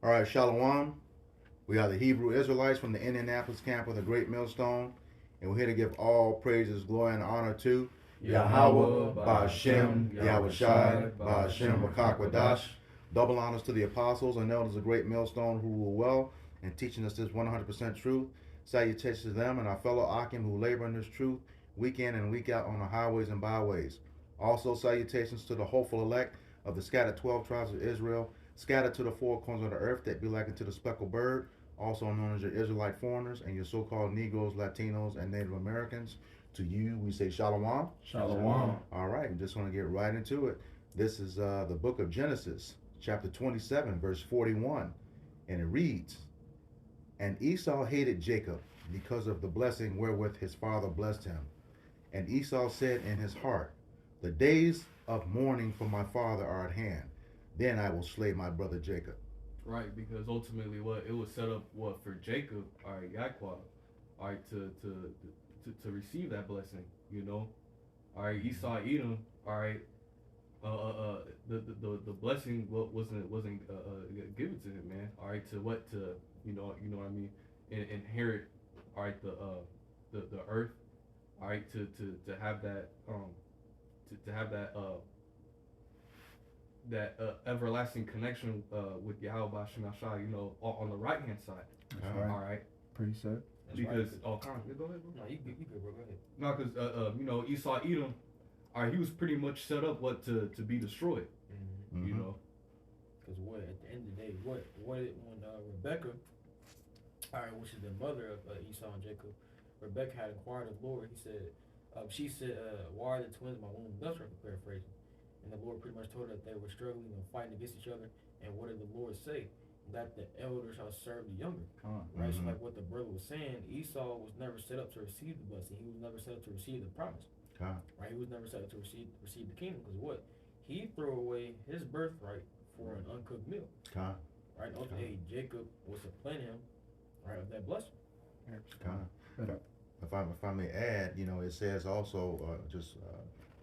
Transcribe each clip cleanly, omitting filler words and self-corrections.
All right, Shalom. We are the Hebrew Israelites from the Indianapolis camp of the Great Millstone, and we're here to give all praises, glory, and honor to Yahweh, Yahweh, Ba'ashem, Ba'ashem, Yahweh Yahweh Shai, Shai, Ba'ashem, Ba'ashem, Rakakwadash. Rakakwadash. Double honors to the apostles and elders of the Great Millstone who rule well and teaching us this 100% truth. Salutations to them and our fellow Akim who labor in this truth week in and week out on the highways and byways. Also, salutations to the hopeful elect of the scattered 12 tribes of Israel, scattered to the four corners of the earth that be likened to the speckled bird, also known as your Israelite foreigners and your so-called Negroes, Latinos, and Native Americans. To you, we say Shalom. Shalom. All right, I'm just going to get right into it. This is the book of Genesis, chapter 27, verse 41, and it reads, And Esau hated Jacob because of the blessing wherewith his father blessed him. And Esau said in his heart, The days of mourning for my father are at hand. Then I will slay my brother Jacob. Right, because ultimately, what it was set up, what for Jacob, all right, Yaquah, all right, to receive that blessing, you know, all right, Esau, Edom, all right, the blessing wasn't given to him, man, all right, to what to you know what I mean, inherit, all right, the earth, all right, to have that to have that everlasting connection with Yahweh Bashem Yashai, you know, on the right hand side. That's right. All right. Precept. Because all kinds. Go ahead, bro. No, you good, bro. Go ahead. No, because you know, Esau Edom, all right, he was pretty much set up to be destroyed. Mm-hmm. You know. Because what at the end of the day, what when Rebecca, all right, which is the mother of Esau and Jacob, Rebecca had inquired of the Lord. She said, "Why are the twins in my womb?" That's right, paraphrasing. And the Lord pretty much told her that they were struggling and fighting against each other. And what did the Lord say? That the elder shall serve the younger. Right? So like what the brother was saying, Esau was never set up to receive the blessing. He was never set up to receive the promise. Right? He was never set up to receive the kingdom. Because what? He threw away his birthright for an uncooked meal. Right? Ultimately, Jacob was supplanting him, right, of that blessing. If I may add, you know, it says also,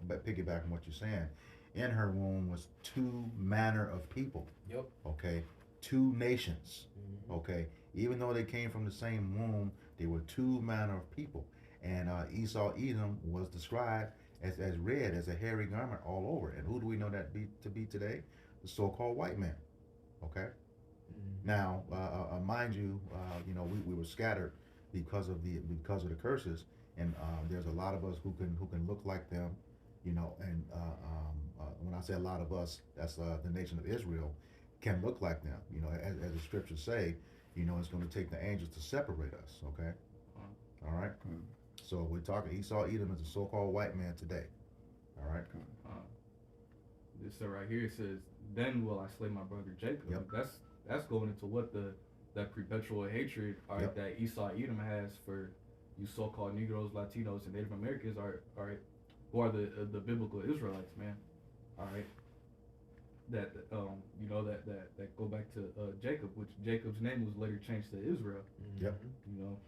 piggybacking what you're saying, in her womb was two manner of people. Yep. Okay, two nations. Mm-hmm. Okay, even though they came from the same womb, they were two manner of people. And Esau Edom was described as red as a hairy garment all over. And who do we know that to be today? The so-called white man. Okay. Mm-hmm. Now, mind you, you know, we were scattered because of the curses, and there's a lot of us who can look like them, you know, and when I say a lot of us, that's the nation of Israel can look like them, you know, as the scriptures say, you know, it's going to take the angels to separate us, okay? All right? So we're talking Esau Edom is a so-called white man today, all right? This right here says, "Then will I slay my brother Jacob." Yep. That's going into what that perpetual hatred, all right, that Esau Edom has for you so-called Negroes, Latinos, and Native Americans, all right, who are the biblical Israelites, man. All right, that you know that go back to Jacob, which Jacob's name was later changed to Israel. Mm-hmm. Yep. You know,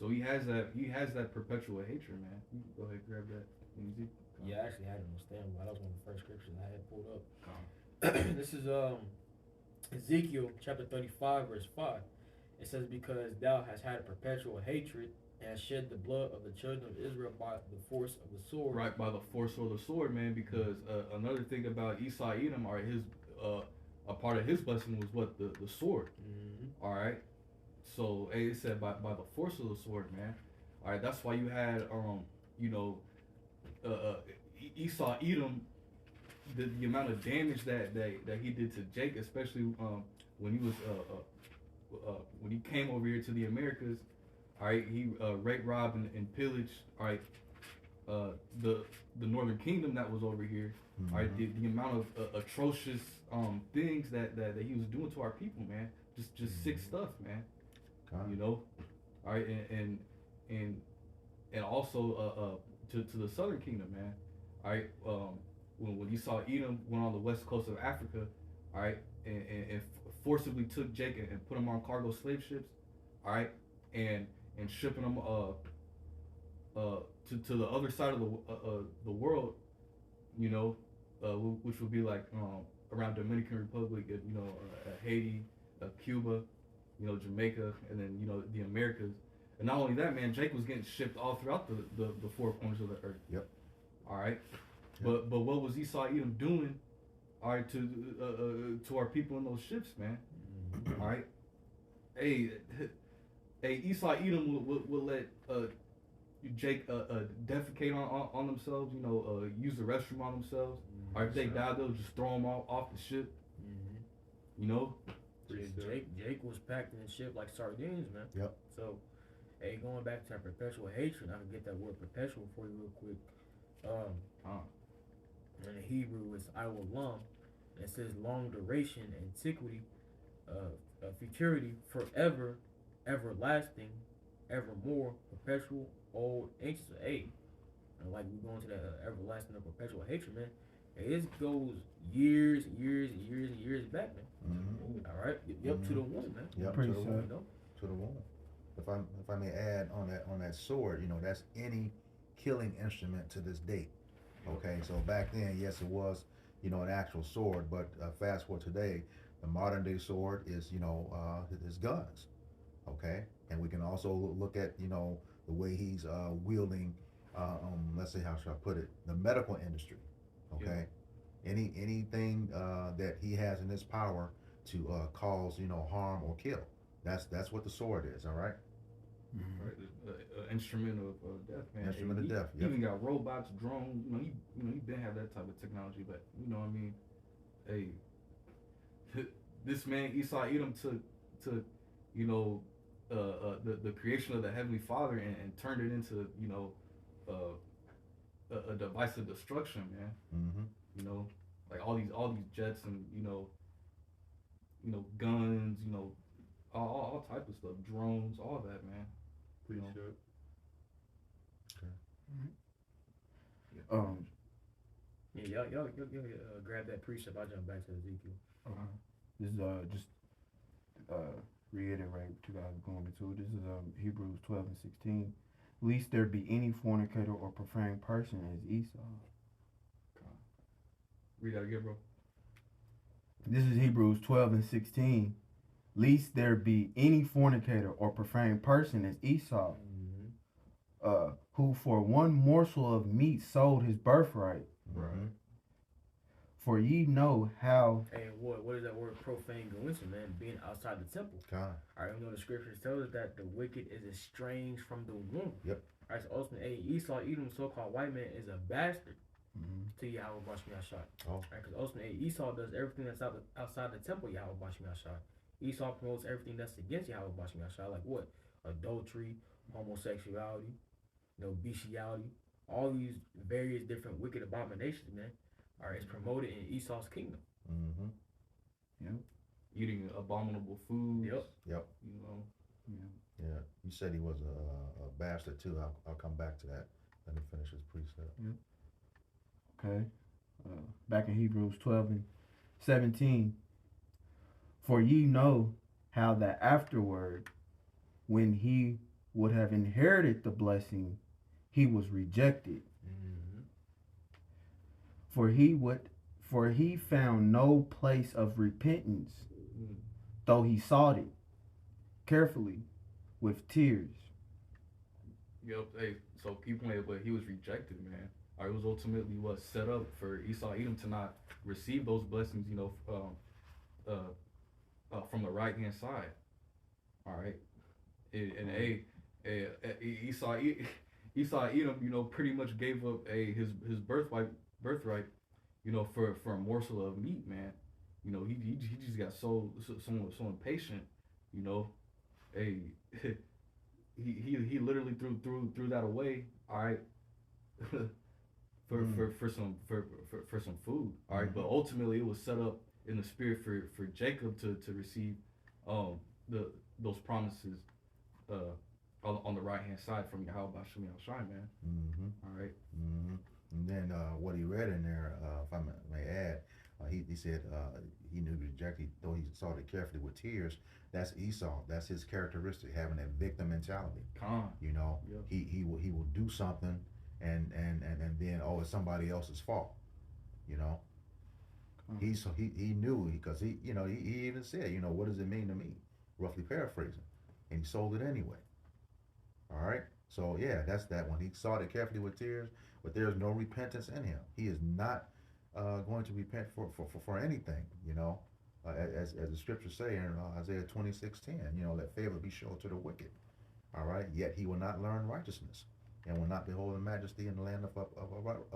so he has that perpetual hatred, man. You can go ahead and grab that. Yeah, I actually had it on standby. That was one of the first scriptures I had pulled up. This is Ezekiel chapter 35, verse 5. It says, "Because thou hast had a perpetual hatred and hast shed the blood of the children of Israel by the force of the sword." Right, by the force of the sword, man. Because another thing about Esau Edom, or his a part of his blessing was what the sword. Mm-hmm. All right, so it said by the force of the sword, man. All right, that's why you had you know Esau Edom. The amount of damage that he did to Jake, especially when he was when he came over here to the Americas, all right, he raped, robbed, and pillaged, all right, the Northern Kingdom that was over here, all right, the amount of atrocious things that he was doing to our people, man, just sick stuff, man, you know, all right, and also to the Southern Kingdom, man, all right, when you saw Edom went on the west coast of Africa, all right, and forcibly took Jake and put him on cargo slave ships, all right, and shipping them to the other side of the world, you know, which would be like around Dominican Republic, you know, Haiti, Cuba, Jamaica, and then the Americas. And not only that, man, Jake was getting shipped all throughout the four corners of the earth. Yep. All right. Yep. But what was Esau Edom doing? All right, to our people in those ships, man. All right. Hey, Esau Edom would let Jake defecate on themselves. Use the restroom on themselves. Or if they died, they'll just throw them off the ship. Jake was packed in the ship like sardines, man. Yep. So, hey, going back to that perpetual hatred, I can get that word perpetual for you real quick. In the Hebrew, it's Iwalam. It says long duration, antiquity, futurity, forever, everlasting, evermore, perpetual, old, ancient. Hey, and like we going to that everlasting or perpetual hatred, man. Hey, this goes years back, man. Mm-hmm. All right, yep, to the one, man. Yep, Pretty to the sad. one. To the one. If I may add on that sword, that's any killing instrument to this date. Okay, so back then, yes, it was, an actual sword, but fast forward today, the modern day sword is, is guns. Okay, and we can also look at, the way he's wielding, let's say, how should I put it, the medical industry. Okay, anything that he has in his power to cause, harm or kill. That's what the sword is. All right. Mm-hmm. Right, instrument of death, man. Instrument of death. He even got robots, drones. He been have that type of technology, but you know what I mean. Hey, this man Esau Edom took the creation of the Heavenly Father and turned it into a device of destruction, man. Mm-hmm. Like all these jets and guns, all type of stuff, drones, all that, man. Pretty sure. Yeah, y'all grab that precept. I'll jump back to Ezekiel. This is just reiterate what you guys are going into. This is Hebrews 12:16. Least there be any fornicator or profane person as Esau. Read that again, bro. This is Hebrews 12:16. Least there be any fornicator or profane person as Esau, who for one morsel of meat sold his birthright. Right. For ye know how. Hey, what is that word profane go into, man? Being outside the temple. God. All right, the scriptures tell us that the wicked is estranged from the womb. Yep. All right, so ultimately, Esau Edom, so-called white man, is a bastard to Yahweh Bashmi Ashad. Oh. All right, because ultimately, Esau does everything that's outside the temple, Yahweh Bashmi Ashad. Esau promotes everything that's against Yahweh Bashmi Ashad, like what? Adultery, homosexuality, bestiality, all these various different wicked abominations, man. All right, it's promoted in Esau's kingdom. Mm-hmm. Yep. Eating abominable foods. Yep. Yep. Yeah. You said he was a bastard too. I'll come back to that. Let me finish his precept. Yep. Okay. Back in Hebrews 12:17. For ye know how that afterward, when he would have inherited the blessing, he was rejected. For he found no place of repentance, though he sought it carefully with tears. Yep. Hey, so keep playing, but he was rejected, man. Or it was ultimately set up for Esau Edom to not receive those blessings, from the right hand side. All right. Esau Edom, pretty much gave up his birthright, for a morsel of meat, man. He just got so impatient, Hey, he literally threw that away. All right. for some food. All right, but ultimately it was set up in the spirit for Jacob to receive those promises on the right hand side from Yahweh Bashmi Al-Shai, man. Mm-hmm. All right. Mm-hmm. And then what he read in there, if I may add, he said he knew rejected, though he sought it carefully with tears. That's Esau. That's his characteristic, having that victim mentality. Yep. He will do something, and then it's somebody else's fault. He knew because he even said, what does it mean to me? Roughly paraphrasing, and he sold it anyway. All right. So yeah, that's that one. He sought it carefully with tears, but there is no repentance in him. He is not going to repent for anything. As the scriptures say in Isaiah 26:10. Let favor be shown to the wicked. All right. Yet he will not learn righteousness, and will not behold the majesty in the land of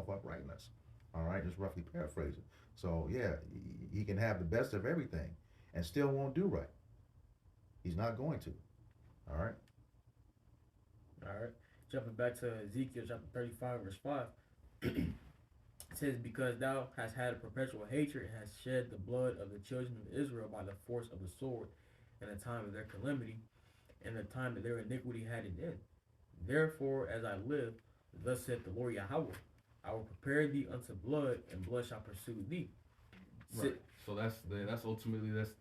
uprightness. All right. Just roughly paraphrasing. So yeah, he can have the best of everything, and still won't do right. He's not going to. All right. All right. Jumping back to Ezekiel chapter 35, verse 5. It says, because thou hast had a perpetual hatred and hast shed the blood of the children of Israel by the force of the sword in the time of their calamity and the time that their iniquity had an end. Therefore, as I live, thus saith the Lord Yahweh, I will prepare thee unto blood, and blood shall pursue thee. Right. So that's ultimately that's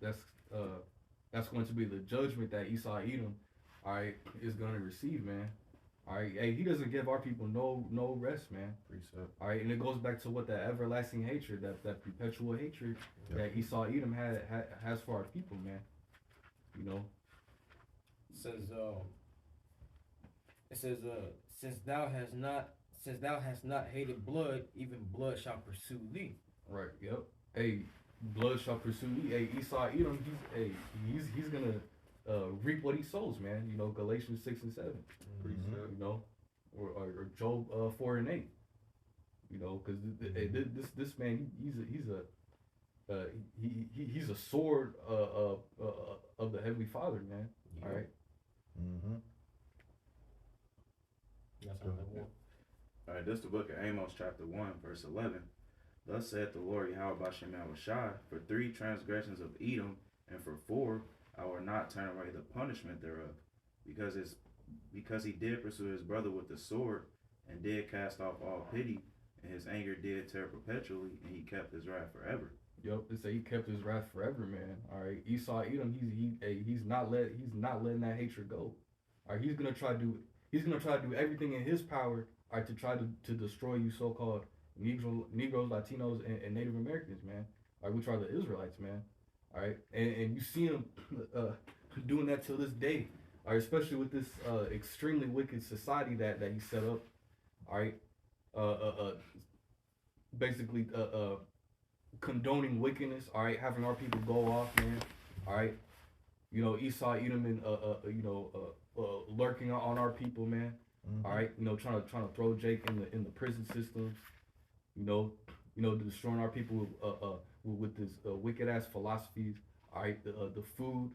going to be the judgment that Esau Edom, all right, is going to receive, man. All right, hey, he doesn't give our people no rest, man. Precept. All right, and it goes back to what that everlasting hatred, that perpetual hatred that Esau Edom has for our people, man. It says, since thou hast not hated blood, even blood shall pursue thee. Right. Yep. Hey, blood shall pursue thee. Hey, Esau Edom, he's gonna reap what he sows, man. Galatians 6 and 7. Mm-hmm. Or Job 4 and 8. Because this man, he's a sword of the Heavenly Father, man. Yeah. All right. Mm-hmm. That's all I want. All right, this is the book of Amos, chapter 1, verse 11. Thus saith the Lord Yahweh Bashem Yahushai, for 3 transgressions of Edom, and for 4, I will not turn away the punishment thereof, because he did pursue his brother with the sword, and did cast off all pity, and his anger did tear perpetually, and he kept his wrath forever. Yep, it say he kept his wrath forever, man. All right, Esau Edom, he's not letting that hatred go. All right, he's gonna try to do everything in his power, all right, to try to destroy you, so-called Negroes, Latinos, and Native Americans, man. All right, which are the Israelites, man. All right, and you see him doing that till this day. All right, especially with this extremely wicked society that he set up. All right, basically condoning wickedness. All right, having our people go off, man. All right, Esau Edom and lurking on our people, man. Mm-hmm. All right, trying to throw Jake in the prison system. Destroying our people with this wicked ass philosophies. All right, the food.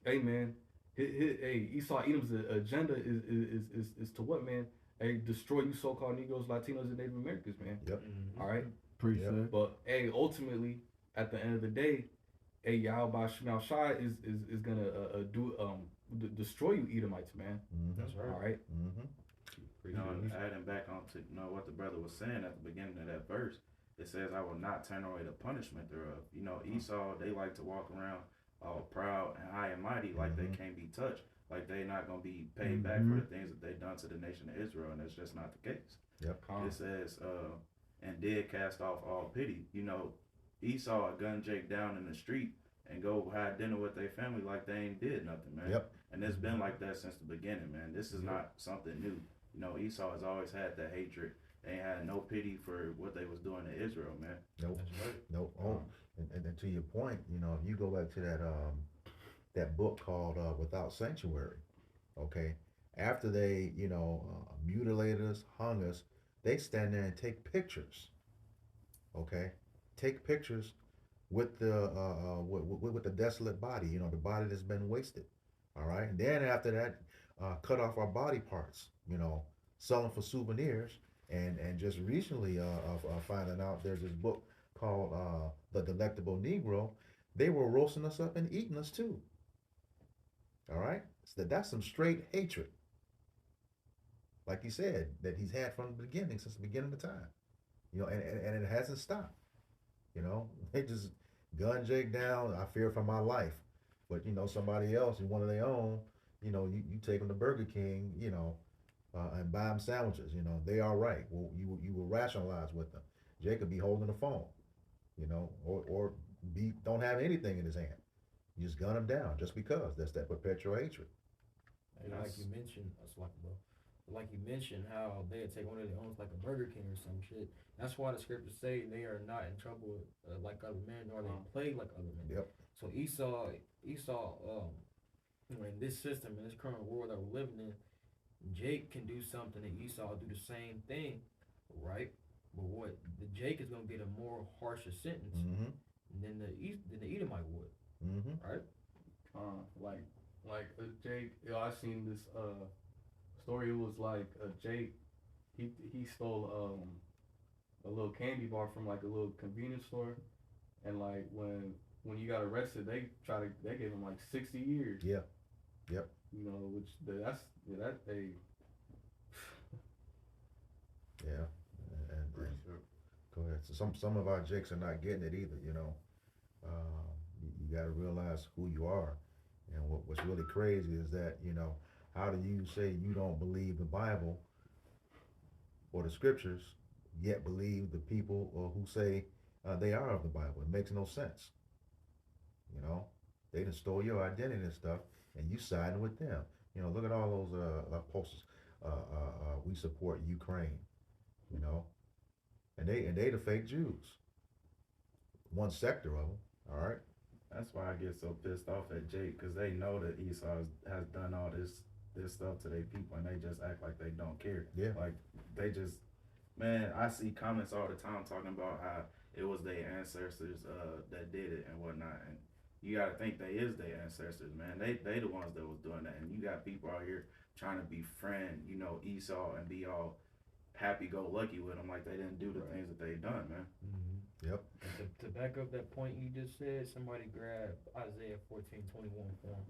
Hey man, hey, Esau Edom's agenda is to what, man? Hey, destroy you so-called Negroes, Latinos, and Native Americans, man. Yep. Mm-hmm. All right. Precept. Yep. But hey, ultimately, at the end of the day, hey, Yahweh Shemel Shai is gonna destroy you Edomites, man. Mm-hmm. That's right. All right. Mm-hmm. Adding back on to what the brother was saying at the beginning of that verse, it says, I will not turn away the punishment thereof. Esau, they like to walk around all proud and high and mighty, like they can't be touched, like they not going to be paid back for the things that they done to the nation of Israel, and that's just not the case. Yep. It says, and did cast off all pity. Esau gun Jake down in the street and go have dinner with their family like they ain't did nothing, man. Yep. And it's been like that since the beginning, man. This is not something new. Esau has always had that hatred. They ain't had no pity for what they was doing to Israel, man. Nope. That's right. Nope. Oh, and to your point, if you go back to that book called Without Sanctuary, okay, after they mutilated us, hung us, they stand there and take pictures, okay, take pictures with the with the desolate body, the body that's been wasted, all right, and then after that, cut off our body parts, selling for souvenirs, and just recently finding out there's this book called The Delectable Negro. They were roasting us up and eating us too. All right, so that's some straight hatred, like he said, that he's had from the beginning, since the beginning of time, and it hasn't stopped. They just gun Jake down. I fear for my life, but somebody else, one of their own, you take them to Burger King, and buy them sandwiches. They all right. Well, you will rationalize with them. Jacob be holding the phone, or don't have anything in his hand. You just gun him down just because. That's that perpetual hatred. And like you mentioned, like you mentioned how they take one of their own like a Burger King or some shit. That's why the scriptures say they are not in trouble like other men, nor they plague like other men. Yep. So Esau, in this system, in this current world that we're living in, Jake can do something and Esau do the same thing, right? But what the Jake is gonna get a more harsher sentence than the Edomite would, right? Like Jake, I seen this story. It was like Jake, he stole a little candy bar from like a little convenience store, and like when he got arrested, they gave him like 60 years. Yeah. Yep. Which that's a yeah. And go ahead. So some of our Jakes are not getting it either. You got to realize who you are, and what's really crazy is that how do you say you don't believe the Bible or the scriptures, yet believe the people who say they are of the Bible? It makes no sense. They done stole your identity and stuff, and you siding with them. Look at all those posters. We support Ukraine. And they the fake Jews. One sector of them. All right. That's why I get so pissed off at Jake, because they know that Esau has done all this stuff to their people, and they just act like they don't care. Yeah. Like they just, man, I see comments all the time talking about how it was their ancestors that did it and whatnot, and you gotta think they is their ancestors, man. They the ones that was doing that, and you got people out here trying to befriend, Esau and be all happy-go-lucky with them like they didn't do the things that they done, man. Yep. To back up that point you just said, somebody grab Isaiah 14:21 for him.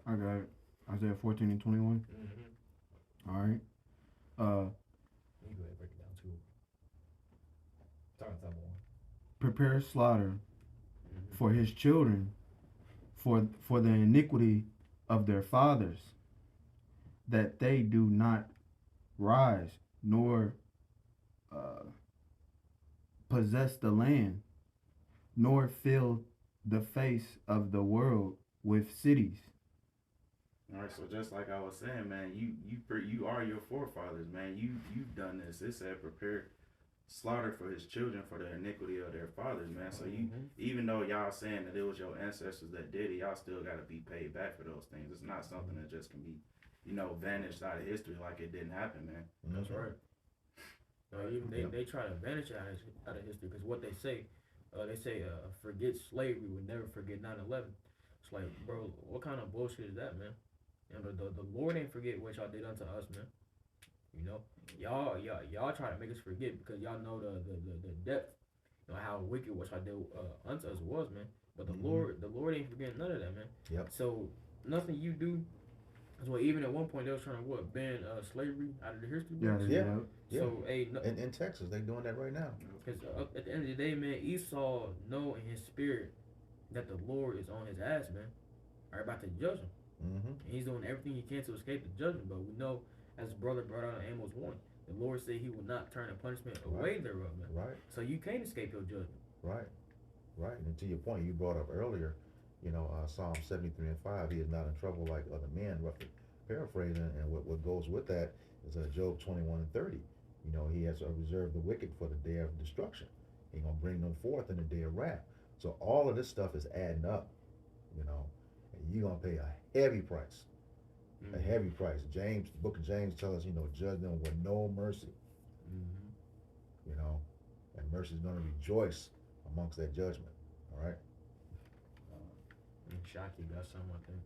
I got it. Isaiah 14 and 21. All right. You go ahead and break it down too. Start on top one. Prepare slaughter for his children, for the iniquity of their fathers, that they do not rise nor possess the land, nor fill the face of the world with cities. All right, so just like I was saying, man, you are your forefathers, man. You've done this. It said prepare slaughter for his children for the iniquity of their fathers, man. So you, even though y'all saying that it was your ancestors that did it, y'all still got to be paid back for those things. It's not something that just can be, vanished out of history like it didn't happen, man. That's right. Even they try to vanish it out of history, because what they say forget slavery, would never forget 9/11. It's like, bro, what kind of bullshit is that, man? The Lord ain't forget what y'all did unto us, man. Y'all try to make us forget because y'all know the depth, how wicked what y'all did unto us was, man. But the Lord ain't forgetting none of that, man. Yep. So nothing you do. So even at one point they was trying to ban slavery out of the history books. Yeah. So in Texas they doing that right now. Because at the end of the day, man, Esau know in his spirit that the Lord is on his ass, man. Are about to judge him. And he's doing everything he can to escape the judgment. But we know, as the brother brought out in Amos 1, the Lord said he will not turn the punishment away thereof, man. Right. So you can't escape your judgment. Right. And to your point, you brought up earlier, Psalm 73 and 5, he is not in trouble like other men, roughly paraphrasing, and what goes with that is Job 21 and 30. He has reserved the wicked for the day of destruction. He's going to bring them forth in the day of wrath. So all of this stuff is adding up, and you're going to pay a heavy price. A heavy price. The book of James tells us, judge them with no mercy. And mercy is going to rejoice amongst that judgment. All right. Shocky got something, I think.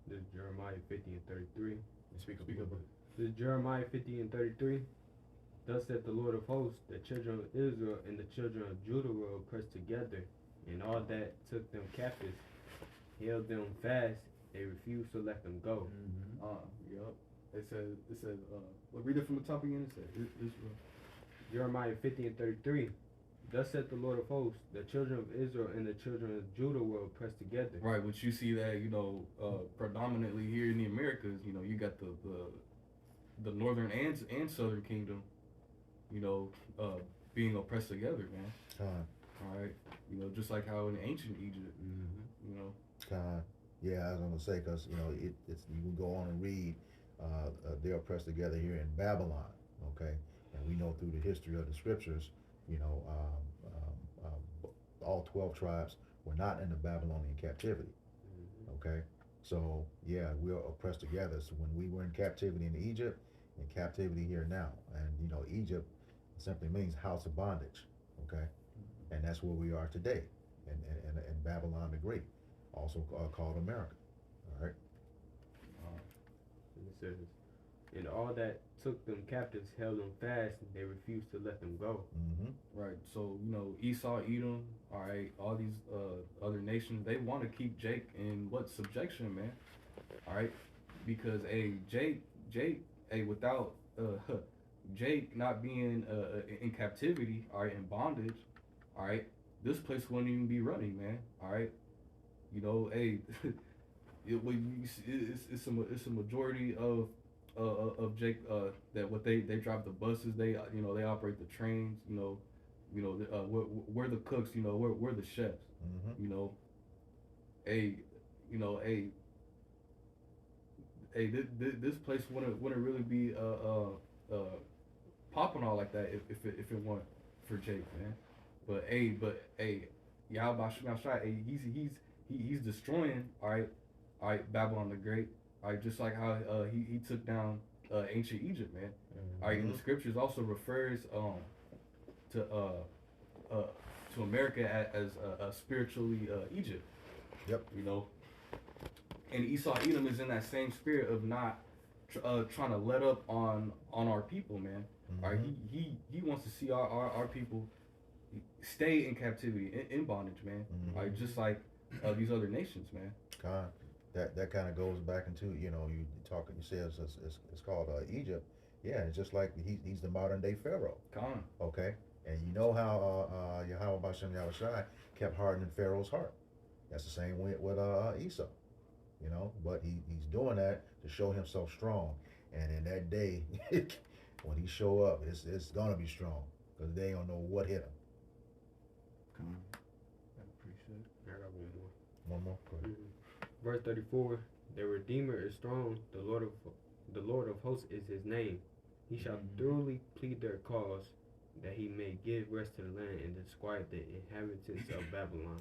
This is Jeremiah 50 and 33. Speak up. This is Jeremiah 50 and 33. Thus saith the Lord of hosts, the children of Israel and the children of Judah were oppressed together, and all that took them captives held them fast. They refused to let them go. Yep. It says, read it from the top again. It says, Jeremiah 50 and 33. Thus saith the Lord of hosts, the children of Israel and the children of Judah were oppressed together. Right, but you see that, predominantly here in the Americas, you got the northern and southern kingdom, you know, being oppressed together, man. Con, All right, you know, just like how in ancient Egypt, you know. con. Yeah, I was gonna say, cause you know, it's you can go on and read, they're oppressed together here in Babylon, okay, and we know through the history of the scriptures, you know, all 12 tribes were not in the Babylonian captivity, okay, so yeah, we're oppressed together. So when we were in captivity in Egypt, in captivity here now, and you know, Egypt simply means house of bondage, okay, and that's where we are today, in Babylon the Great, also called America. All right. And it says, and all that took them captives held them fast, and they refused to let them go. Mm-hmm. Right. So, you know, Esau, Edom, all right, all these other nations, they want to keep Jake in what subjection, man. All right, because Jake, without Jake not being in captivity, all right, in bondage, all right, this place wouldn't even be running, man. All right, you know, it's a majority of Jake that what they drive the buses, they you know they operate the trains, you know, we're the cooks, you know, we're the chefs, Mm-hmm. you know, you know, this place wouldn't really be popping all like that if it weren't for Jake, man. But Yahweh Shem Yahshai, he's destroying, all right, Babylon the Great, all right, just like how he took down ancient Egypt, man. All right, and the scriptures also refers to America as spiritually Egypt. Yep. You know, and Esau Edom is in that same spirit of not trying to let up on our people, man. Mm-hmm. All right, he wants to see our people stay in captivity, in bondage, man. Mm-hmm. All right, just like these other nations, man. Con. That kind of goes back into, you know, you talking, you say it's called Egypt. Yeah, it's just like he's the modern day Pharaoh. Con. Okay, and you know how Yahweh Bashem Yahushai kept hardening Pharaoh's heart. That's the same way with Esau. You know, but he's doing that to show himself strong. And in that day, when he show up, it's gonna be strong because they don't know what hit him. Come I appreciate it. I got one more. One more. Go ahead. Verse 34: The Redeemer is strong. The Lord of hosts is his name. He shall thoroughly plead their cause, that he may give rest to the land and disquiet the inhabitants of Babylon.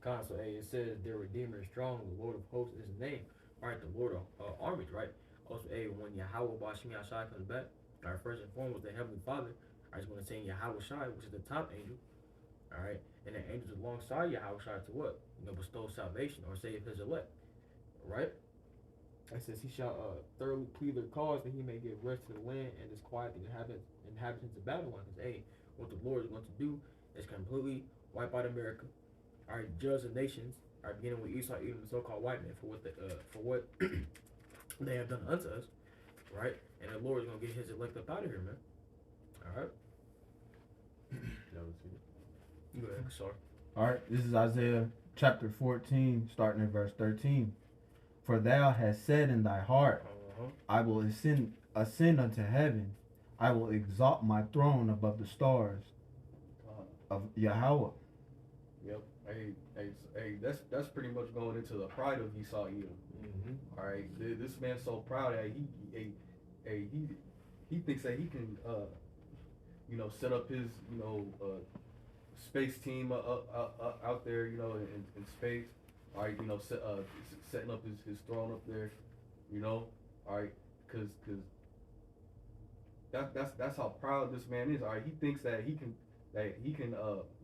So it says their Redeemer is strong, the Lord of hosts is his name. Alright, the Lord of armies, right? Also, when Yahweh Bashem Yahshai comes back, our first and foremost, the Heavenly Father, I just want to say Yahweh Shai, which is the top angel, alright, and the angels alongside Yahweh Shai to what? You know, bestow salvation or save his elect, right? It says he shall thoroughly plead their cause, that he may give rest to the land and disquiet the inhabitants of Babylon. Because what the Lord is going to do is completely wipe out America. All right, judge the nations. All right, beginning with Esau, Edom, the so-called white man, for what they have done unto us, right? And the Lord is gonna get his elect up out of here, man. All right. Go ahead, sorry. All right, this is Isaiah chapter 14, starting in verse 13. For thou hast said in thy heart, I will ascend unto heaven. I will exalt my throne above the stars of Yahweh. Yep. Hey, that's pretty much going into the pride of Esau Edom. Mm-hmm. All right, this man's so proud that he thinks that he can, you know, set up his, you know, space team out there, you know, in space. All right, you know, setting up his throne up there, you know. All right, cause that's how proud this man is. All right, he thinks that he can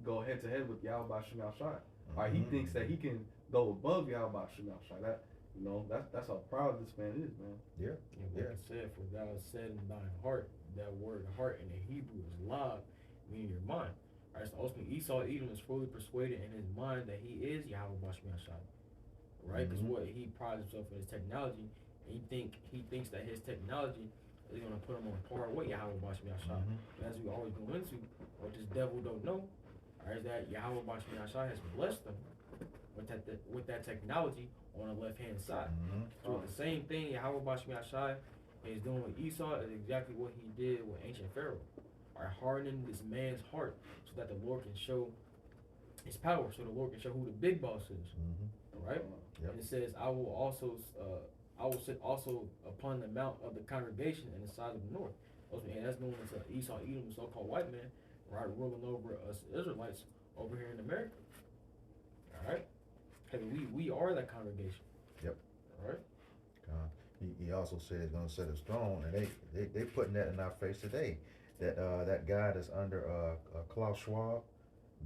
go head to head with Yahweh Shem Yahshai. All right, he thinks that he can go above Yahweh Shem Yahshai. That, you know, that's how proud this man is, man. Yeah. Like I said, for thou hast said in thine heart, that word heart in the Hebrew is lav, meaning your mind. Alright, so ultimately Esau Edom is fully persuaded in his mind that he is Yahweh Bashem Yahshai. Right? Because what he prides himself in his technology, and he thinks that his technology is gonna put him on par with Yahweh Bashem Yahshai. But as we always go into, what this devil don't know, is that Yahweh Bashem Yahshai has blessed them with that technology on the left hand side. So the same thing Yahweh Bashem Yahshai And he's doing with Esau is exactly what he did with ancient Pharaoh. By hardening this man's heart so that the Lord can show his power, so the Lord can show who the big boss is. Mm-hmm. All right? Yep. And it says, I will sit also upon the mount of the congregation in the side of the north. And that's known as Esau, Edom, the so-called white man, right, ruling over us Israelites over here in America. All right? Because we are that congregation. Yep. All right? He also said he's going to set his throne, and they putting that in our face today. That guy that's under Klaus Schwab,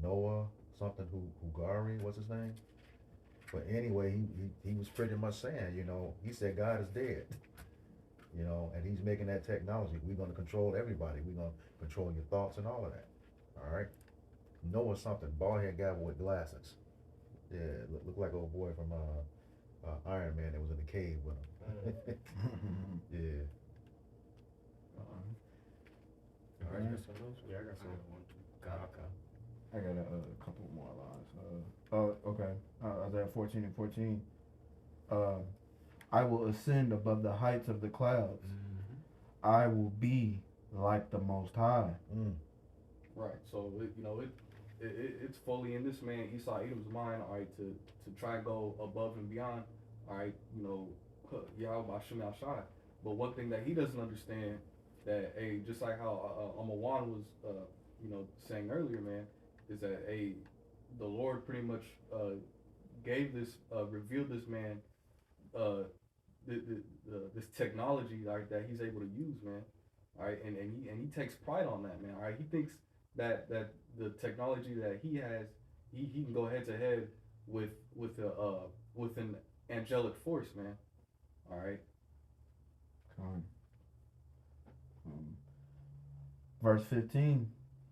Noah something Hugari, what's his name? But anyway, he was pretty much saying, you know, he said God is dead, you know, and he's making that technology. We're going to control everybody. We're going to control your thoughts and all of that. All right. Noah something, bald head guy with glasses. Yeah, look like old boy from Iron Man that was in the cave with him. Yeah. All right, you got something else? Yeah, I got something. Okay. I got a couple more lines. Okay. Isaiah 14:14. I will ascend above the heights of the clouds. Mm-hmm. I will be like the Most High. Right. So it's fully in this man Esau Edom's mind. All right, to try and go above and beyond. All right, you know, Yahweh Shem Shai. But one thing that he doesn't understand that just like how Amawan was saying earlier, man, is that the Lord pretty much gave this revealed this man this technology, right, that he's able to use, man. All right, and he takes pride on that, man. All right, he thinks that the technology that he has, he can go head to head with an angelic force, man. All right. Verse 15.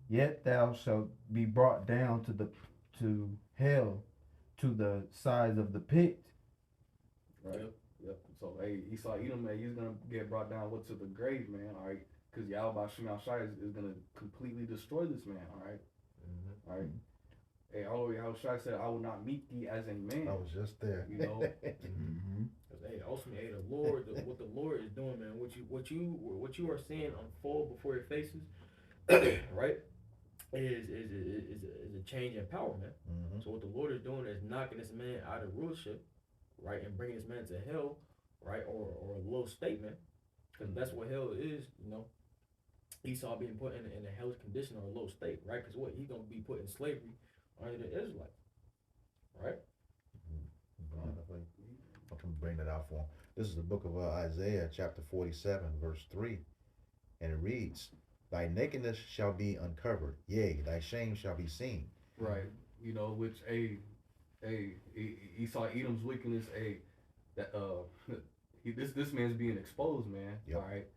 Yet thou shalt be brought down to hell, to the sides of the pit. Right. Yep. So Esau Edom, man, he's gonna get brought down to the grave, man. All right, because Yahweh Shem Shai is gonna completely destroy this man. All right. Mm-hmm. All right. Hey, all the way Yahweh Shai said, "I will not meet thee as a man." I was just there. You know. Mm-hmm. Hey, ultimately, the Lord, what the Lord is doing, man, what you are seeing unfold before your faces, right, is a change in power, man. Mm-hmm. So what the Lord is doing is knocking this man out of rulership, right, and bringing this man to hell, right, or a low state, man, because that's what hell is, you know. Esau being put in a hellish condition or a low state, right? Because what he's gonna be put in slavery under the Israelites, right? I can bring that out for him. This is the book of Isaiah, chapter 47, verse 3. And it reads, Thy nakedness shall be uncovered, yea, thy shame shall be seen. Right. You know, which Esau Edom's wickedness, this man's being exposed, man. Yep. All right.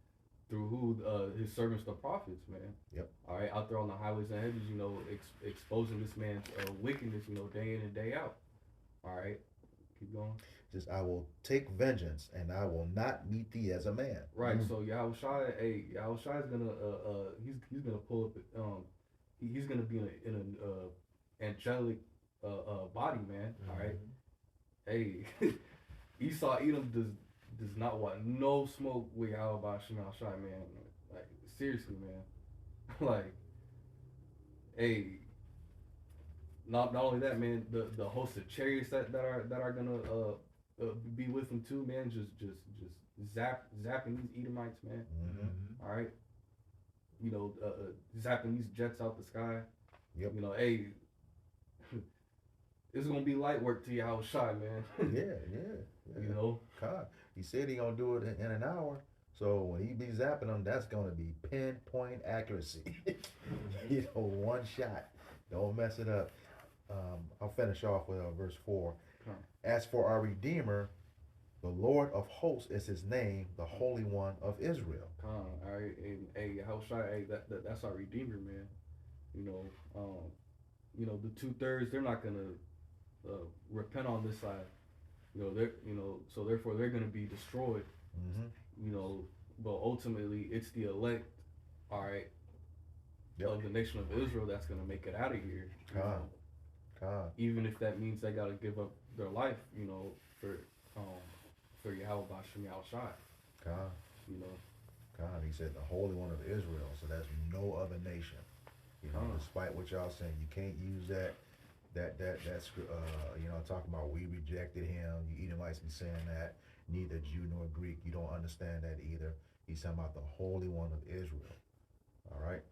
Through who his servants, the prophets, man. Yep. All right, out there on the highways and hedges, you know, exposing this man's wickedness, you know, day in and day out. All right, keep going. Says, I will take vengeance, and I will not meet thee as a man. Right. So Yahweh Shai is gonna he's gonna pull up he's gonna be in an angelic body, man. Mm-hmm. All right. Hey, Esau Edom does not want no smoke with Yahweh Shemal Shai, man. Like, seriously, man. Like, hey, not only that, man, the host of chariots that are gonna be with him too, man, just zapping these Edomites, man. Mm-hmm. All right. You know, zapping these jets out the sky. Yep. You know, hey, it's gonna be light work to Yahweh Shai, man. Yeah. You know? God, he said he gonna do it in an hour. So when he be zapping them, that's gonna be pinpoint accuracy. You know, one shot. Don't mess it up. I'll finish off with verse 4. As for our Redeemer, the Lord of hosts is his name, the Holy One of Israel. All right, and hey, Yahweh Shai, hey, that's our Redeemer, man. You know, the 2/3, they're not gonna repent on this side. So therefore they're gonna be destroyed. Mm-hmm. You know, but ultimately it's the elect, all right, Yep. of the nation of Israel that's gonna make it out of here. God. Even if that means they gotta give up their life, you know, for Yahweh Bashem Yahweh Shai. God. You know. God, he said the Holy One of Israel, so that's no other nation. You know, despite what y'all saying, you can't use that's you know, talking about we rejected him. You Edomites be saying that. Neither Jew nor Greek. You don't understand that either. He's talking about the Holy One of Israel. All right,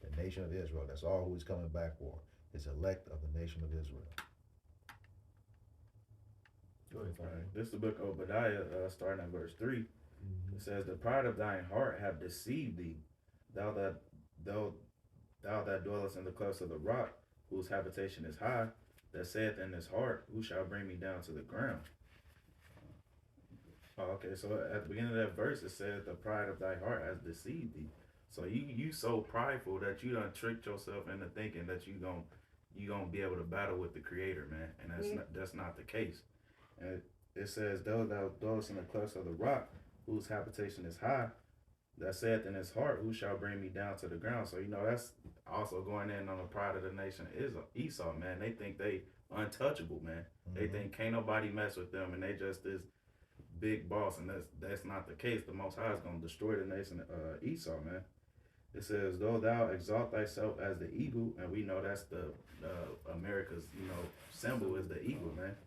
the nation of Israel. That's all who he's coming back for. His elect of the nation of Israel. Go ahead, All Father. right. This is the book of Obadiah, starting at verse 3. It says, "The pride of thine heart have deceived thee, thou that dwellest in the clefts of the rock, whose habitation is high, that saith in his heart, who shall bring me down to the ground?" Oh, okay, so at the beginning of that verse, it says, "The pride of thy heart has deceived thee." So you so prideful that you done tricked yourself into thinking that you gonna be able to battle with the Creator, man, and that's not the case. And it says, "Thou dwellest in the clefts of the rock, whose habitation is high, that saith in his heart, who shall bring me down to the ground?" So, you know, that's also going in on the pride of the nation is Esau, man. They think they untouchable, man. They think can't nobody mess with them, and they just this big boss, and that's not the case. The Most High is going to destroy the nation Esau, man. It says, "Though thou exalt thyself as the eagle," and we know that's the America's, you know, symbol is the eagle, man.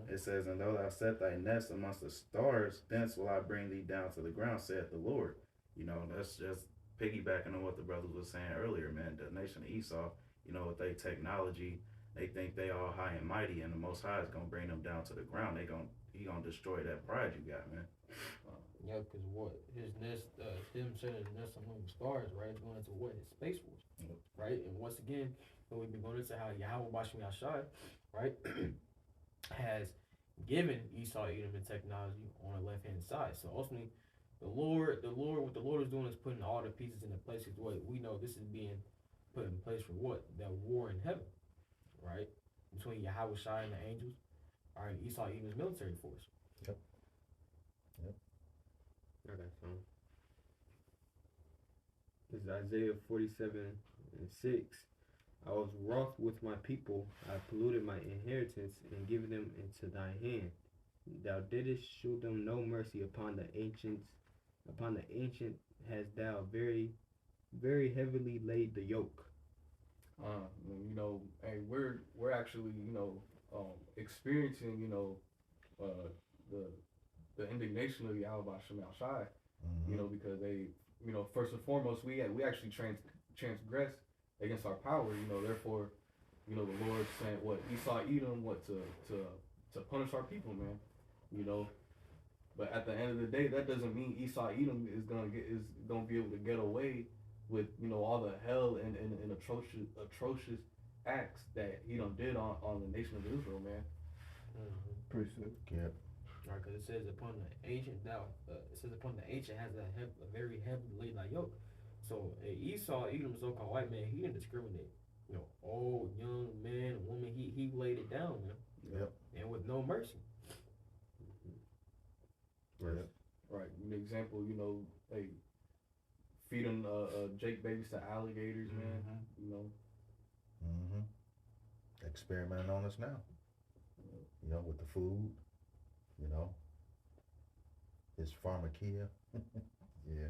It says, "And though thou set thy nest amongst the stars, thence will I bring thee down to the ground, saith the Lord." You know, that's just piggybacking on what the brothers was saying earlier, man. The nation of Esau, you know, with their technology, they think they all high and mighty, and the Most High is gonna bring them down to the ground. He gonna destroy that pride you got, man. Yeah, because what his nest, him setting his nest among the stars, right? It's going into what his space force, right? And once again, when we've been going into how Yahweh Bashim Yashai, right, has given Esau Edom the technology on the left hand side. So ultimately, what the Lord is doing is putting all the pieces into place. Is what we know this is being put in place for what that war in heaven, right, between Yahweh Shai and the angels, all right, Esau Edom's military force. Okay, so this is Isaiah 47:6. "I was wroth with my people, I polluted my inheritance, and given them into thy hand. Thou didst shew them no mercy upon the ancient hast thou very, very heavily laid the yoke." You know, hey, we're actually, you know, experiencing, you know, the indignation of Yahweh Shemal Shai, you know, because they, you know, first and foremost, we actually transgressed against our power, you know, therefore, you know, the Lord sent what Esau Edom, what to punish our people, man, you know. But at the end of the day, that doesn't mean Esau Edom is gonna be able to get away with, you know, all the hell and atrocious acts that he done did on the nation of Israel, man. Precept. Yep. Right, because it says upon the ancient has a very heavily laid thy yoke. So Esau, Edom, so-called white man, he didn't discriminate. You know, old, young, man, woman, he laid it down, man. Yep. And with no mercy. Right. Right. An example, you know, hey, feeding Jake babies to alligators, man. You know. Experimenting on us now. You know, with the food. You know. His pharmakia. Yeah.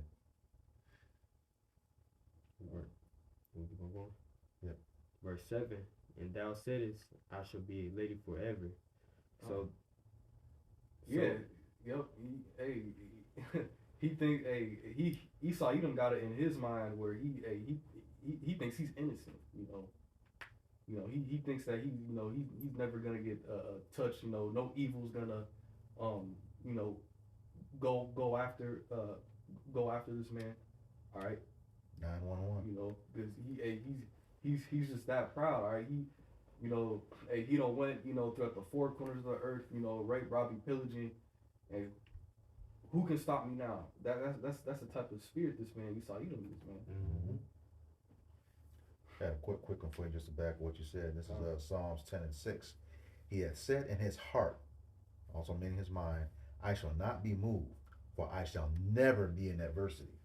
Yep. Verse 7, "And thou saidest, I shall be a lady forever." So, Yeah. Yep. He think Esau Edom got it in his mind where he thinks he's innocent. You know, he thinks that he's never gonna get touched. You know, no evil's gonna you know go after this man. All right. 911. You know, because he's just that proud. All right. You know, he don't went, you know, throughout the four corners of the earth, you know, rape, robbing, pillaging, and who can stop me now? That's the type of spirit this man Esau Edom is, man. Had a quick one for you just to back what you said. This is Psalms 10:6. "He had said in his heart," also meaning his mind, "I shall not be moved, for I shall never be in adversity."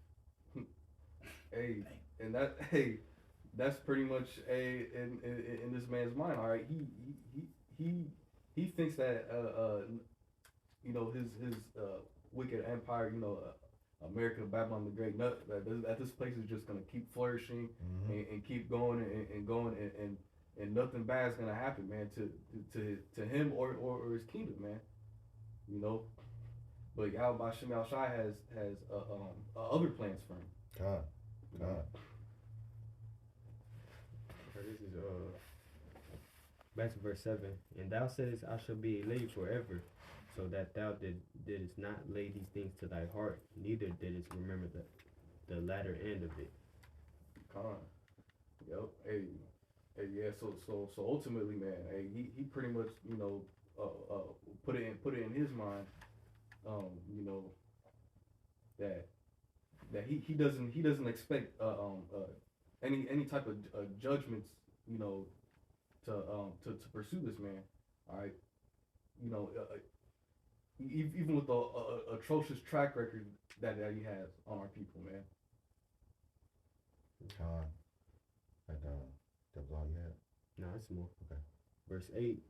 Hey, and that's pretty much in this man's mind. All right, he thinks that you know his wicked empire, you know, America, Babylon the Great, that this place is just gonna keep flourishing and keep going and going and nothing bad is gonna happen, man, to him or his kingdom, man. You know, but Yahweh Shem Shai has other plans for him. God. This is back to verse 7. And thou saidest, I shall be a lady forever, so that thou didst not lay these things to thy heart, neither didst remember the latter end of it. Con. Yep. Hey, yeah. So ultimately, man, hey, he pretty much, you know, put it in his mind, you know, that he doesn't expect any type of judgments, you know, to pursue this man. All right, you know, even with the atrocious track record that he has on our people, man. God. And that was all you had? No, it's more. Okay. Verse 8.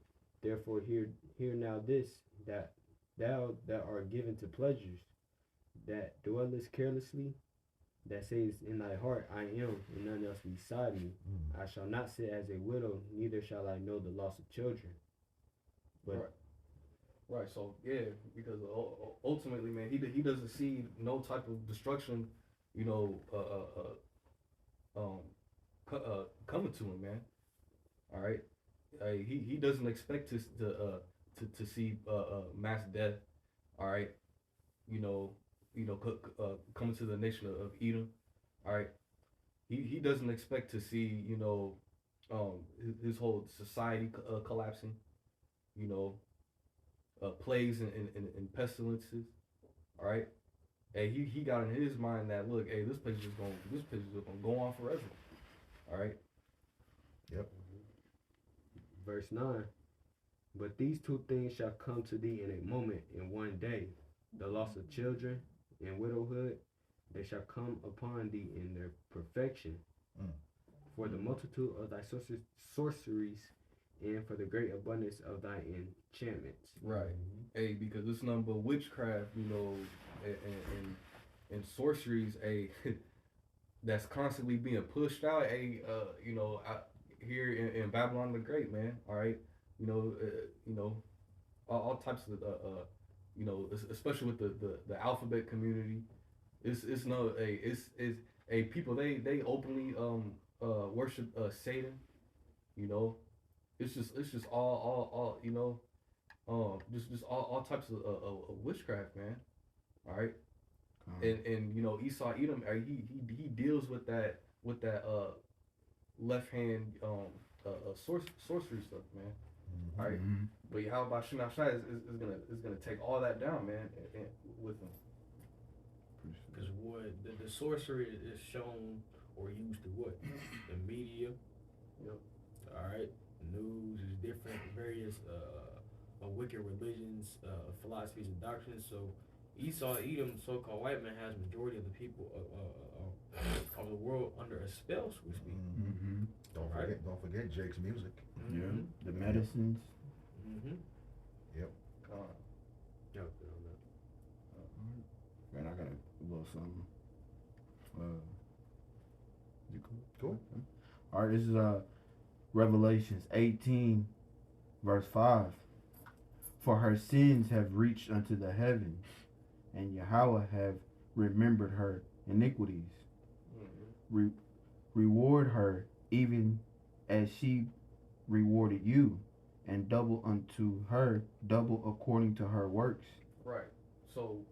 Therefore hear now this, that thou that art given to pleasures, that dwellest carelessly, that sayest in thy heart, I am, and none else beside me. I shall not sit as a widow, neither shall I know the loss of children. But right. So yeah, because ultimately, man, he doesn't see no type of destruction, you know, coming to him, man. All right, he doesn't expect to see mass death. All right, you know, coming to the nation of Edom. All right, he doesn't expect to see, you know, his whole society collapsing. You know, plagues and pestilences. All right, hey, he got in his mind that, look, hey, this place is gonna go on forever. All right. Yep. verse 9. But these two things shall come to thee in a moment, in one day, the loss of children and widowhood, they shall come upon thee in their perfection. For the multitude of thy sorceries, and for the great abundance of thy enchantments. Right. Hey, because it's nothing but witchcraft, you know, and sorceries, that's constantly being pushed out, you know, out here in Babylon the Great, man. All right, you know, all types of you know, especially with the alphabet community, it's people they openly worship Satan, you know. It's just all you know, just all types of witchcraft, man. All right, and you know, Esau Edom, he deals with that left hand sorcery stuff, man. All right, but how about Shemashai is gonna take all that down, man, and with him. Because what the sorcery is shown or used to what? The media. Yep. All right. News is different. Various wicked religions, philosophies, and doctrines. So Esau, Edom, so-called white man, has majority of the people of the world under a spell, so to speak. Don't forget Jake's music. Yeah. The medicines. Yep. Man, I got a little something. You Cool. All right, this is Revelations 18, verse 5. For her sins have reached unto the heavens, and Yahweh have remembered her iniquities. Reward her even as she rewarded you, and double unto her, double according to her works. Right. So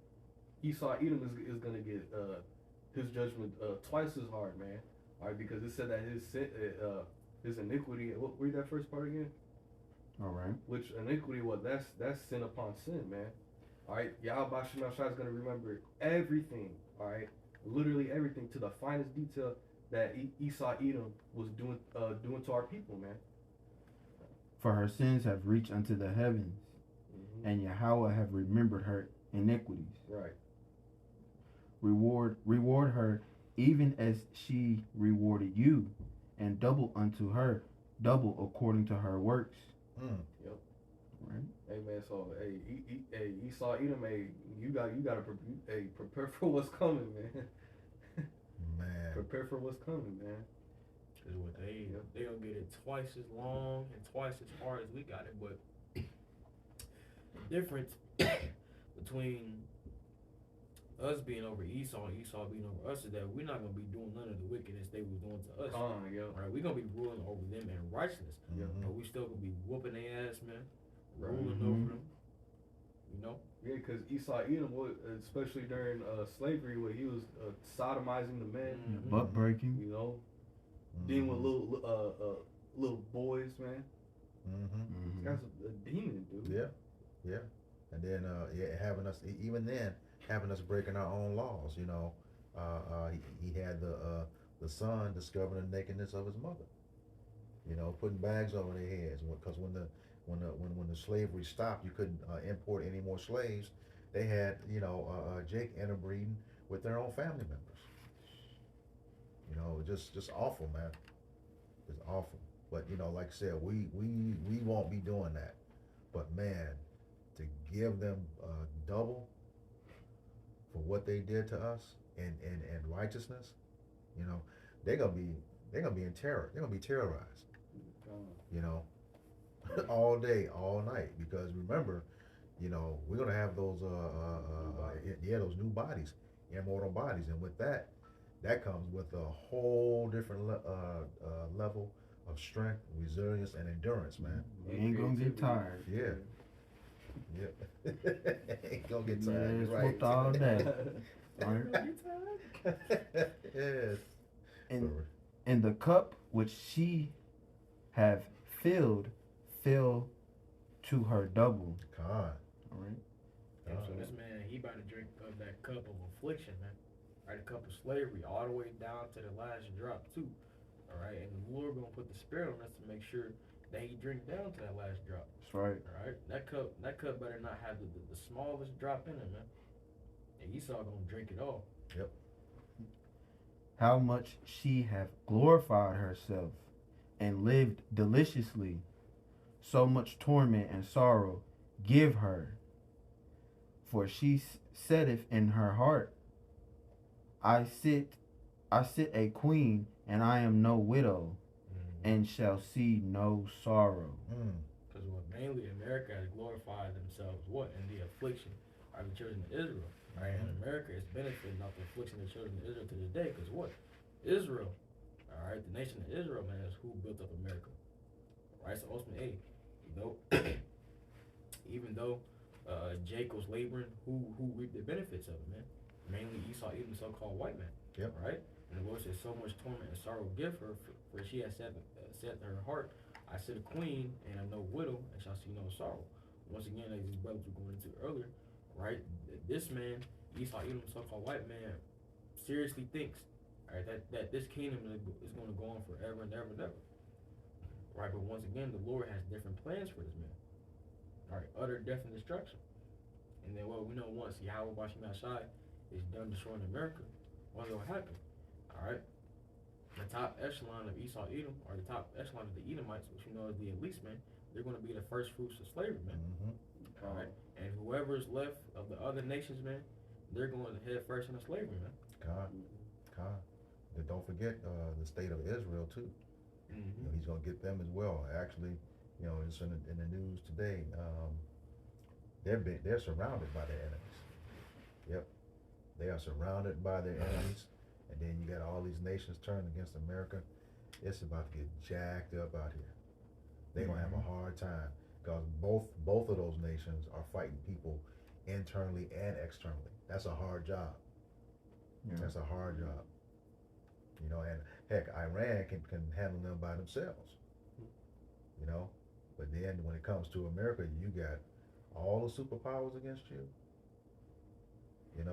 Esau Edom is gonna get his judgment twice as hard, man. All right, because it said that his iniquity. What read that first part again? All right. Which iniquity? What? That's sin upon sin, man. All right. Yahweh Shemashai is gonna remember everything. All right, literally everything to the finest detail that Esau Edom was doing to our people, man. For her sins have reached unto the heavens, and Yahweh have remembered her iniquities. Right. Reward her even as she rewarded you, and double unto her, double according to her works. Yep. Right. Hey man, so hey, Esau Edom, hey, you gotta prepare for what's coming, man. Man. Prepare for what's coming, man. Cause what they gonna get it twice as long and twice as hard as we got it, but the difference between us being over Esau and Esau being over us is that we're not gonna be doing none of the wickedness they was doing to us. Yeah. Right? We're gonna be ruling over them in righteousness, Mhm. but we still gonna be whooping their ass, man, Right. ruling Mhm. over them. You know? Yeah, because Esau Edom, especially during slavery, where he was sodomizing the men, Mhm. Butt breaking. you know, Mhm. dealing with little boys, man. Mhm. This guy's a demon, dude. Yeah, yeah, and then having us even then having us breaking our own laws. You know, he had the son discovering the nakedness of his mother. You know, putting bags over their heads because when the slavery stopped, you couldn't import any more slaves. They had Jake interbreeding with their own family members. You know, just awful, man. It's awful. But like I said, we won't be doing that. But man, to give them double for what they did to us in righteousness, they're gonna be in terror. They're gonna be terrorized. You know, all day, all night. Because remember, we're gonna have those those new bodies, immortal bodies, and with that comes with a whole different level of strength, resilience, and endurance, man. You ain't gonna get tired. Yeah. Yeah. Ain't gonna get Yeah, tired. it's You're right. whooped all day. Right. Yes. And the cup which she have filled fell to her double. God. All right. So this man, he about to drink of that cup of affliction, man. Right, the cup of slavery, all the way down to the last drop too. All right, and the Lord gonna put the Spirit on us to make sure that he drink down to that last drop. That's right. All right, that cup better not have the smallest drop in it, man. And Esau gonna drink it all. Yep. How much she have glorified herself and lived deliciously, so much torment and sorrow give her. For she saith in her heart, I sit a queen, and I am no widow, and shall see no sorrow. Because what mainly America has glorified themselves, what? In the affliction are the children of Israel. Right? And America is benefiting off the affliction of the children of Israel to this day. Because what? Israel, all right, the nation of Israel, man, is who built up America. Right? So ultimately, even though Jacob was laboring, who reaped the benefits of it, man? Mainly Esau, even the so-called white man. Yep. Right? And the Lord says, so much torment and sorrow give her, for she has said in her heart, I sit a queen and am no widow, and shall see no sorrow. Once again, as these brothers were going into earlier, right? This man, Esau, even the so-called white man, seriously thinks, right, that this kingdom is going to go on forever and ever and ever. Right? But once again, the Lord has different plans for this man. All right, utter death and destruction. And then, well, we know once Yahweh Bashim Shai is done destroying America, what's going to happen? All right, the top echelon of Esau Edom, or the top echelon of the Edomites, which you know is the elites, man, they're going to be the first fruits of slavery, man. All right, and whoever's left of the other nations, man, they're going to head first into slavery, man. God. And don't forget the state of Israel too. He's gonna get them as well. Actually, it's in the news today. They're surrounded by their enemies. Yep, they are surrounded by their enemies. And then you got all these nations turning against America. It's about to get jacked up out here. They're gonna have a hard time because both of those nations are fighting people internally and externally. That's a hard job. Yeah. That's a hard job. And heck, Iran can handle them by themselves. But then when it comes to America, you got all the superpowers against you. And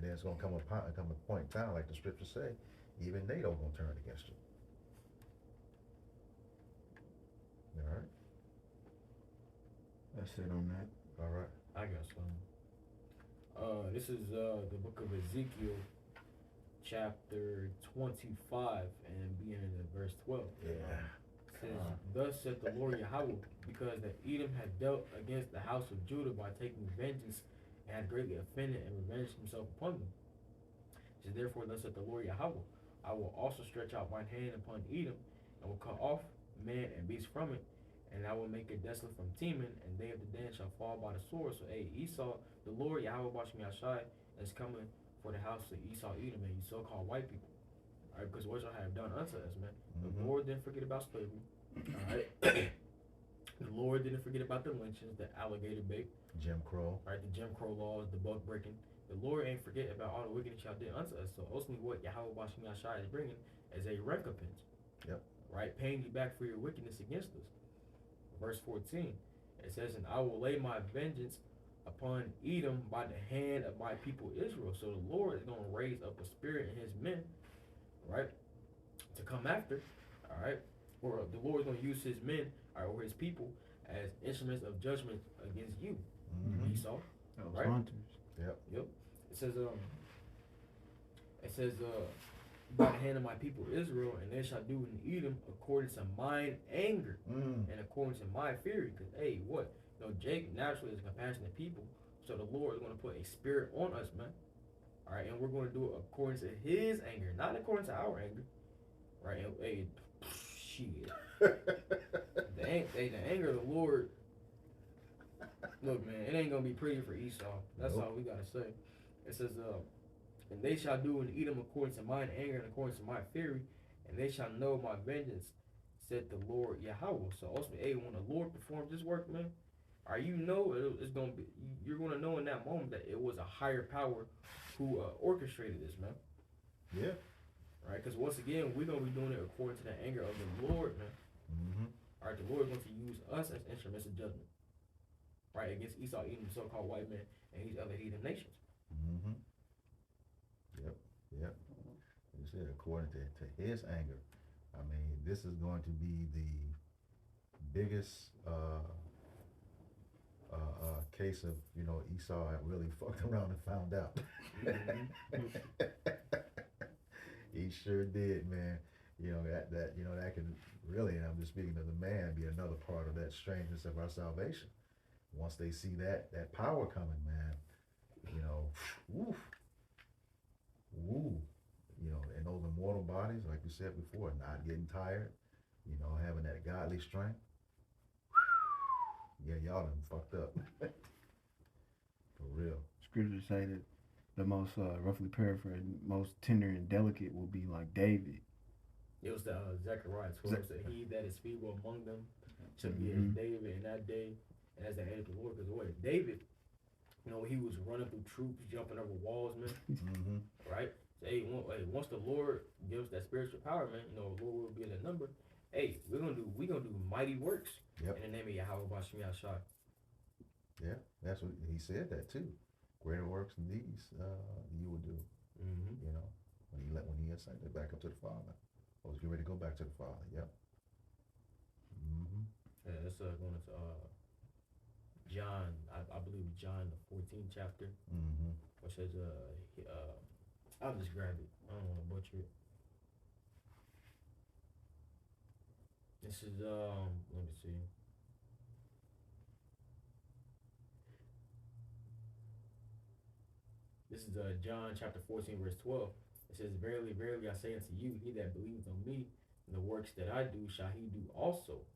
then it's gonna come a point in time, like the scriptures say, even NATO gonna turn against you. All right. That's it on that. All right. I got some. This is the book of Ezekiel, chapter 25, and beginning at verse 12. Yeah. says, thus saith the Lord Yahweh, because that Edom had dealt against the house of Judah by taking vengeance and had greatly offended and revenged himself upon them. It says, therefore, thus saith the Lord Yahweh, I will also stretch out mine hand upon Edom, and will cut off man and beast from it, and I will make it desolate from Teman, and they of the Dan shall fall by the sword. So, hey, Esau, the Lord Yahweh Bashmi Ashai, is coming for the house of Esau, Edom, and you so-called white people. All right, because what y'all have done unto us, man. The Lord didn't forget about slavery. All right. The Lord didn't forget about the lynchings, the alligator bait, Jim Crow. right? The Jim Crow laws, the buck breaking. The Lord ain't forget about all the wickedness y'all did unto us. So ultimately, what Yahweh Bashmi Ashai is bringing is a recompense. Yep. Right, paying you back for your wickedness against us. Verse 14, it says, "And I will lay my vengeance upon Edom by the hand of my people Israel." So the Lord is going to raise up a spirit in His men, right, to come after, all right, or the Lord is going to use His men, all right, or His people as instruments of judgment against you, Esau. Those Right. hunters. Yep. It says, by the hand of my people Israel, and they shall do in Edom according to mine anger and according to my fury. Because, hey, what? You know, Jacob naturally is a compassionate people. So the Lord is going to put a spirit on us, man. All right, and we're going to do it according to His anger, not according to our anger. Right? And, hey, shit. The anger of the Lord. Look, man, it ain't going to be pretty for Esau. That's all we got to say. It says, and they shall do in Edom according to mine anger and according to my fury, and they shall know my vengeance, said the Lord Yahweh. So ultimately, hey, when the Lord performs this work, man, or you know it's gonna be, you're gonna know in that moment that it was a higher power who orchestrated this, man. Yeah. Right? Because once again, we're gonna be doing it according to the anger of the Lord, man. All right, the Lord is going to use us as instruments of judgment, right, against Esau, Edom, so-called white men, and these other heathen nations. Yep. You said according to His anger. I mean, this is going to be the biggest case of, you know, Esau really fucked around and found out. He sure did, man. You know, that you know, that can really, and I'm just speaking of the man, be another part of that strangeness of our salvation. Once they see that power coming, man, you know, woo, you know, and those immortal bodies, like you said before, not getting tired, you know, having that godly strength. Yeah, y'all done fucked up. For real. Scriptures say that the most, roughly paraphrased, most tender and delicate will be like David. It was the Zechariah 12 said, "He that is feeble among them shall be as David in that day, and as the hand of the Lord." Because what David, you know, he was running through troops, jumping over walls, man. Right? So, hey, once the Lord gives that spiritual power, man, you know, the Lord will be in the number. Hey, we're gonna do mighty works in the name of Yahweh Bashmi Yashai. Yeah, that's what He said that too. Greater works than these you will do. You know, when he ascended back up to the Father. I was getting ready to go back to the Father. Yep. Yeah, that's going to John, I believe John the 14th chapter, which says I'll just grab it. I don't want to butcher it. This is let me see. This is John chapter 14 verse 12. It says, "Verily, verily, I say unto you, he that believeth on me, the works that I do shall he do also,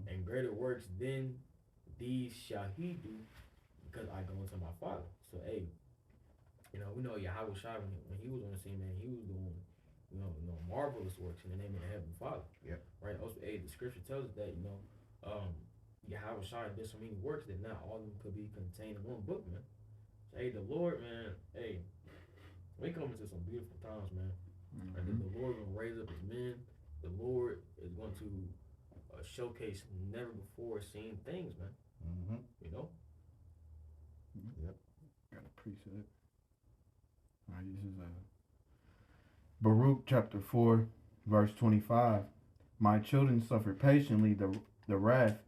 and greater works than these shall he do, because I go unto my Father." So, hey, you know, we know Yahweh Shai when he was on the scene, man, he was doing, you know, marvelous works in the name of the Heavenly Father. Yep. Right. Also, hey, the Scripture tells us that, you know, Yahweh Shai did so many works that not all of them could be contained in one book, man. So, hey, the Lord, man, hey, we come into some beautiful times, man. And then the Lord is going to raise up His men. The Lord is going to showcase never before seen things, man. You know? Yep. Got a precept. All right, this is Baruch chapter 4, verse 25. "My children suffer patiently the wrath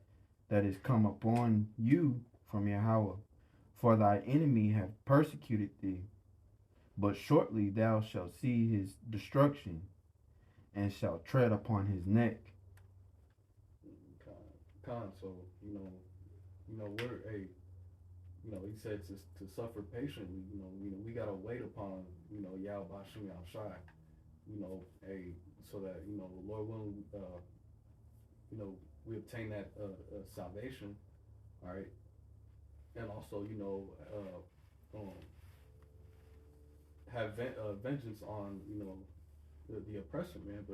that is come upon you from Yahweh, for thy enemy have persecuted thee. But shortly thou shalt see his destruction, and shalt tread upon his neck." Khan. So we're a, he said to suffer patiently. We gotta wait upon Yahweh Bashim Shai. So that Lord willing, we obtain that salvation. All right, and also have vengeance on the oppressor, man.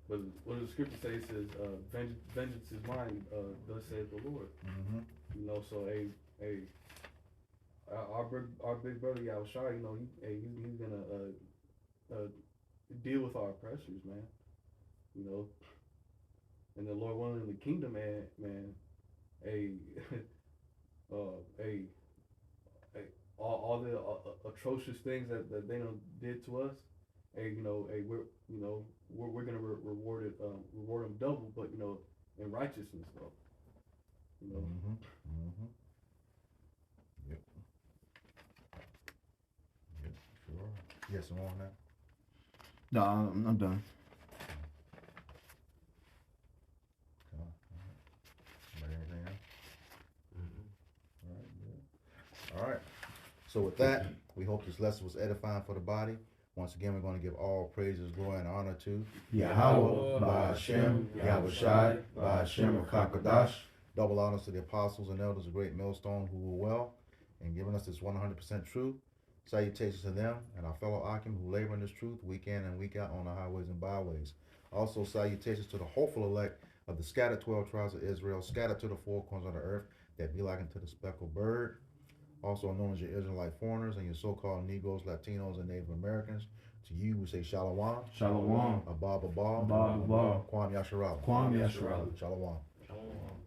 But what does the scripture say? It says, vengeance is mine, thus saith the Lord. Mm-hmm. So our big brother Yahushua, he's gonna deal with our oppressors, man. And the Lord willing in the kingdom, man, all the atrocious things that they done did to us, we're gonna reward them double, but in righteousness though. Mm-hmm. Mm-hmm. Yep. Yep. Sure. Yes, I'm on that. No, I'm done. Anything else? All right. So with that, we hope this lesson was edifying for the body. Once again, we're going to give all praises, glory, and honor to Yahweh, Ba'Hashem, Yahushai, Ba'Hashem, Kakadash. Double honors to the apostles and elders of Great Millstone who were well and giving us this 100% truth. Salutations to them and our fellow Akim who labor in this truth week in and week out on the highways and byways. Also, salutations to the hopeful elect of the scattered 12 tribes of Israel, scattered to the four corners of the earth, that be like unto the speckled bird. Also known as your Israelite foreigners and your so-called Negroes, Latinos, and Native Americans. To you, we say Shalom. Shalom. Abba Abba. Abba Abba. Kwam Yasharal. Kwam Yasharal. Shalom. Shalom.